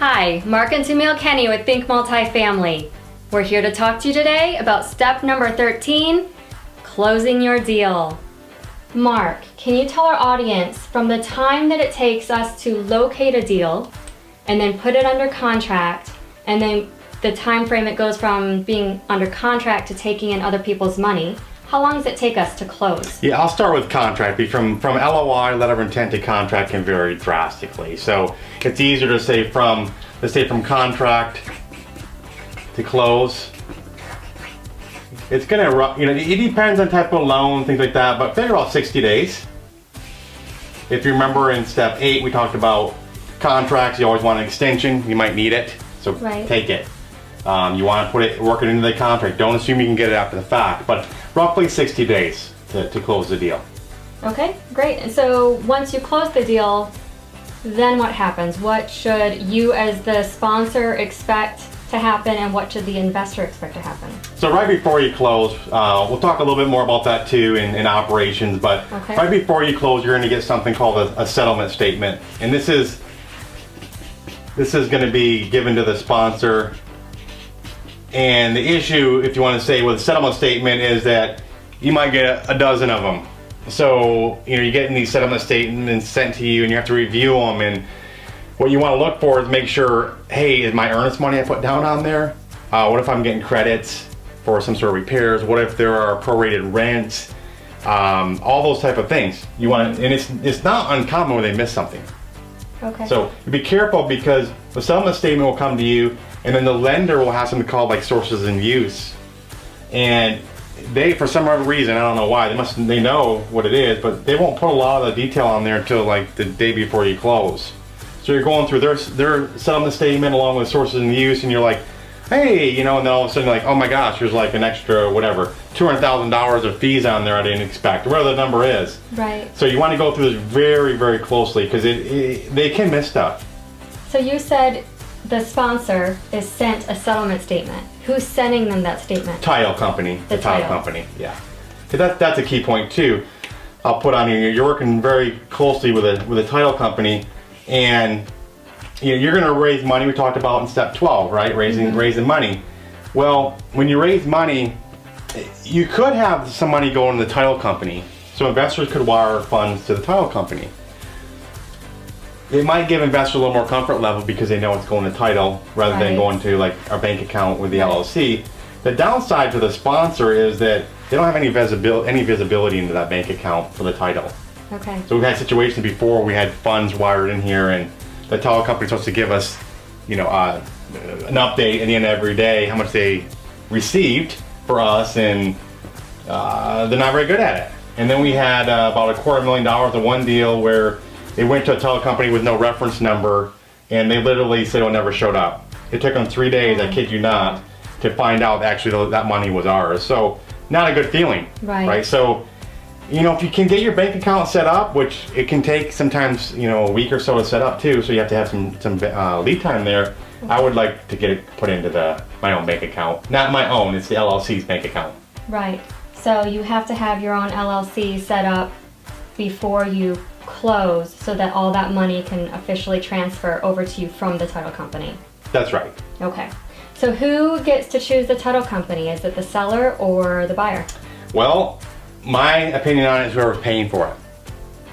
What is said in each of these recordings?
Hi, Mark and Tamil Kenny with Think Multifamily. We're here to talk to you today about step number 13, closing your deal. Mark, can you tell our audience from the time that it takes us to locate a deal and then put it under contract, and then the time frame it goes from being under contract to taking in other people's money, how long does it take us to close? Yeah, I'll start with contract. From LOI, letter of intent, to contract can vary drastically. So it's easier to say let's say from contract to close. It's gonna, it depends on type of loan, things like that, but figure out 60 days. If you remember in step 8, we talked about contracts. You always want an extension. You might need it, so right. Take it. You want to work it into the contract. Don't assume you can get it after the fact, but roughly 60 days to close the deal. Okay, great. And so once you close the deal, then what happens? What should you as the sponsor expect to happen, and what should the investor expect to happen? So right before you close, we'll talk a little bit more about that too in operations, but okay. Right before you close, you're going to get something called a settlement statement. And this is going to be given to the sponsor. And the issue, if you want to say with a settlement statement, is that you might get a dozen of them. So, you're getting these settlement statements sent to you and you have to review them. And what you want to look for is make sure, hey, is my earnest money I put down on there? What if I'm getting credits for some sort of repairs? What if there are prorated rents? All those type of things. You want to, and it's not uncommon when they miss something. Okay. So be careful, because the settlement statement will come to you, and then the lender will have something called like sources in use. And they, for some other reason, I don't know why, they know what it is, but they won't put a lot of the detail on there until like the day before you close. So you're going through their settlement statement along with sources in use, and you're like, hey, and then all of a sudden you're like, oh my gosh, there's like an extra, whatever, $200,000 of fees on there I didn't expect, whatever the number is. Right. So you want to go through this very, very closely, because they can miss stuff. So you said the sponsor is sent a settlement statement. Who's sending them that statement? Title company. The title company, yeah. Because that's a key point too. I'll put on here, you're working very closely with a title company, and you're going to raise money. We talked about in step 12, right? Raising money. Well, when you raise money, you could have some money going to the title company. So investors could wire funds to the title company. It might give investors a little more comfort level because they know it's going to title rather than going to like a bank account with the LLC. The downside to the sponsor is that they don't have any visibility into that bank account for the title. Okay. So we've had situations before we had funds wired in here, and the title company's supposed to give us, an update at the end of every day how much they received for us, and they're not very good at it. And then we had about $250,000 of one deal where they went to a title company with no reference number, and they literally said it never showed up. It took them 3 days, I kid you not, to find out actually that money was ours. So not a good feeling, right? So, if you can get your bank account set up, which it can take sometimes, a week or so to set up too, so you have to have some lead time there. I would like to get it put into my own bank account. Not my own, it's the LLC's bank account. Right. So you have to have your own LLC set up before you close, so that all that money can officially transfer over to you from the title company. That's right. Okay. So who gets to choose the title company? Is it the seller or the buyer? Well, my opinion on it is whoever's paying for it.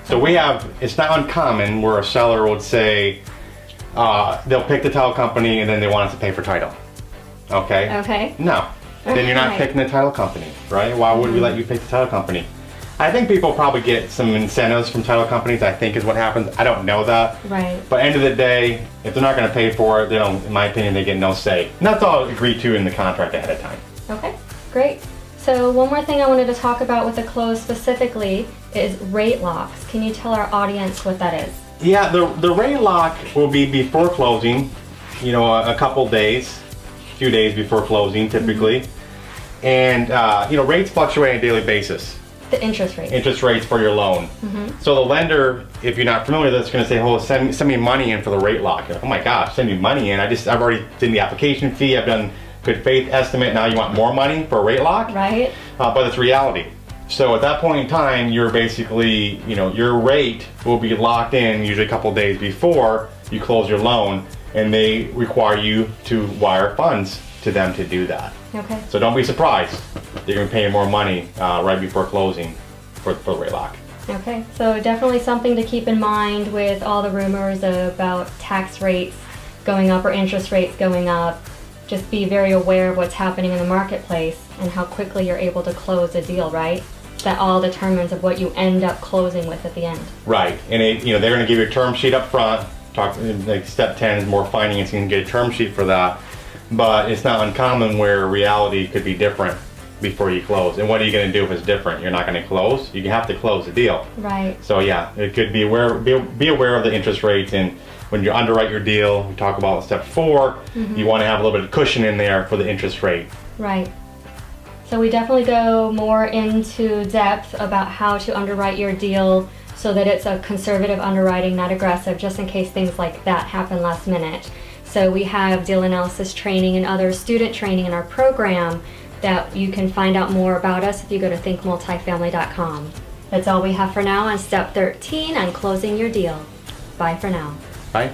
So it's not uncommon where a seller would say, they'll pick the title company and then they want us to pay for title. Okay? Okay. No. Then you're not picking the title company, right? Why would we let you pick the title company? I think people probably get some incentives from title companies, I think is what happens. I don't know that. Right. But end of the day, if they're not going to pay for it, in my opinion, they get no say. And that's all agreed to in the contract ahead of time. Okay, great. So one more thing I wanted to talk about with the close specifically is rate locks. Can you tell our audience what that is? Yeah, the rate lock will be before closing, a couple days, a few days before closing typically. And, rates fluctuate on a daily basis. The interest rate. Interest rates for your loan. So the lender, if you're not familiar with this, is going to say, oh, send me money in for the rate lock. You're like, oh my gosh, send me money in. I've already done the application fee, I've done good faith estimate, now you want more money for a rate lock? Right. But it's reality. So at that point in time, you're basically, your rate will be locked in usually a couple days before you close your loan. and they require you to wire funds to them to do that. Okay. So don't be surprised. You're going to pay more money right before closing for the rate lock. Okay, so definitely something to keep in mind with all the rumors about tax rates going up or interest rates going up. Just be very aware of what's happening in the marketplace and how quickly you're able to close a deal, right? That all determines of what you end up closing with at the end. Right, and they're going to give you a term sheet up front. Like step 10 is more financing, get a term sheet for that. But it's not uncommon where reality could be different before you close. And what are you going to do if it's different? You're not going to close. You have to close the deal. Right. So yeah, it could be aware of the interest rates, and when you underwrite your deal, we talk about step 4. You want to have a little bit of cushion in there for the interest rate. Right. So we definitely go more into depth about how to underwrite your deal so that it's a conservative underwriting, not aggressive, just in case things like that happen last minute. So we have deal analysis training and other student training in our program that you can find out more about us if you go to thinkmultifamily.com. That's all we have for now on step 13 on closing your deal. Bye for now. Right?